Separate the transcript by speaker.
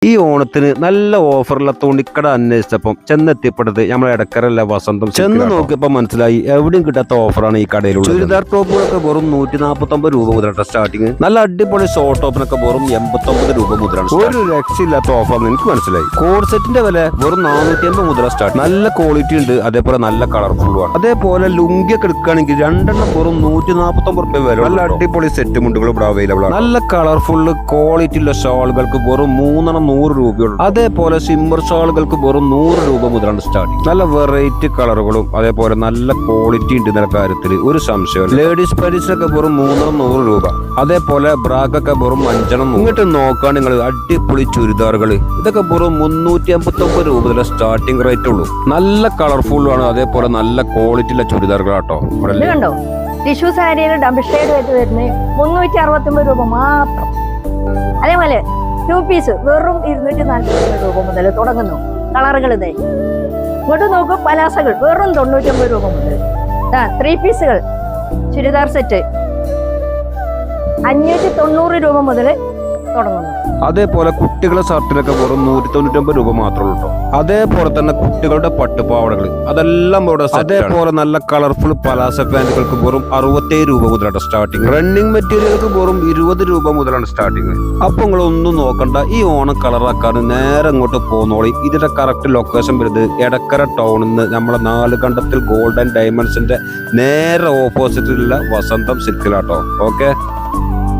Speaker 1: ഈ ഓണത്തിന് നല്ല ഓഫറുള്ള തുണിക്കട അന്വേഷിച്ചപ്പം ചെന്നെത്തിപ്പെട്ടത് നമ്മളെ എടക്കരല്ല വസന്തം. ചെന്ന് നോക്കിയപ്പോൾ മനസ്സിലായി എവിടെയും കിട്ടാത്ത ഓഫറാണ് ഈ കടയിലുള്ളത്. ചുരിദാർ ടോപ്പുകളൊക്കെ വെറും 149 രൂപ മുതലാണ് സ്റ്റാർട്ടിങ്. നല്ല അടിപൊളി ഷോർട്ട് ടോപ്പിനൊക്കെ വെറും 89 രൂപ മുതലാണ്. ഒരു രക്ഷയില്ലാത്ത ഓഫറാണ് എനിക്ക് മനസ്സിലായി. കോഡ് സെറ്റിന്റെ വില വെറും 450 മുതലാണ് സ്റ്റാർട്ട്. നല്ല ക്വാളിറ്റി ഉണ്ട്, അതേപോലെ നല്ല കളർഫുള്ളുമാണ്. അതേപോലെ ലുങ്കിയൊക്കെ എടുക്കുകയാണെങ്കിൽ രണ്ടെണ്ണം വെറും 149 രൂപ വില. നല്ല അടിപൊളി സെറ്റ് മുണ്ടുകൾ ഇവിടെ അവൈലബിൾ ആണ്. നല്ല കളർഫുള്ള് ക്വാളിറ്റി ഉള്ള ഷോളുകൾക്ക് വെറും 3 100 രൂപയുള്ളൂ. അതേപോലെ സിമ്മർ ഷോളുകൾക്ക് വെറും 100 രൂപ മുതലാണ് സ്റ്റാർട്ടിങ്. നല്ല വെറൈറ്റി കളറുകളും അതേപോലെ നല്ല ക്വാളിറ്റി ഉണ്ട് എന്ന കാര്യത്തിൽ ഒരു സംശയം. ലേഡീസ് പാരീസിനൊക്കെ വെറും 100 രൂപ. അതേപോലെ ബ്രാക്കൊക്കെ വെറും 5 ഇങ്ങോട്ട് നോക്കാൻ നിങ്ങൾ അടിപൊളി ചുരിദാറുകൾ ഇതൊക്കെ വെറും 359 രൂപ മുതൽ സ്റ്റാർട്ടിങ് റേറ്റ് ഉള്ളൂ. നല്ല കളർഫുൾ ആണ്, അതേപോലെ നല്ല ക്വാളിറ്റി ഉള്ള ചുരിദാറുകളാട്ടോ.
Speaker 2: കണ്ടോ ടിഷ്യൂ സാരിയിൽ ഡബിൾ ഷെയ്ഡ് വെച്ച് വരുന്നത് 369 രൂപ മാത്രം. അതേപോലെ 2 പീസ് വെറും 240 രൂപ മുതൽ തുടങ്ങുന്നു. കളറുകൾ ഇതേ ഇങ്ങോട്ട് നോക്കും. പലാസകൾ വെറും 99 രൂപ മുതൽ. 3 പീസുകൾ ചുരിദാർ സെറ്റ് 590 രൂപ മുതൽ തുടങ്ങുന്നു.
Speaker 1: അതേപോലെ കുട്ടികളുടെ ഷർട്ടിനൊക്കെ വെറും 199 രൂപ മാത്രമേ ഉള്ളൂ. അതേപോലെ തന്നെ കുട്ടികളുടെ പട്ടുപാവടകൾ അതെല്ലാം ഇവിടെ. അതേപോലെ നല്ല കളർഫുൾ പലാസ പാന്റുകൾക്ക് വെറും 67 രൂപ മുതലാണ് സ്റ്റാർട്ടിങ്. റണ്ണിങ് മെറ്റീരിയലുകൾക്ക് വെറും 20 രൂപ മുതലാണ് സ്റ്റാർട്ടിങ്. അപ്പൊ നിങ്ങളൊന്നും നോക്കണ്ട, ഈ ഓണം കളറാക്കാൻ നേരെ ഇങ്ങോട്ട് പോന്നോളി. ഇതിന്റെ കറക്റ്റ് ലൊക്കേഷൻ വരുന്നത് എടക്കര ടൗണിൽ നിന്ന് നമ്മളെ 4 കണ്ടത്തിൽ ഗോൾഡ് ആൻഡ് ഡയമണ്ട്സിന്റെ നേരെ ഓപ്പോസിറ്റിലുള്ള വസന്തം സിൽക്കിലാട്ടോ. ഓക്കെ.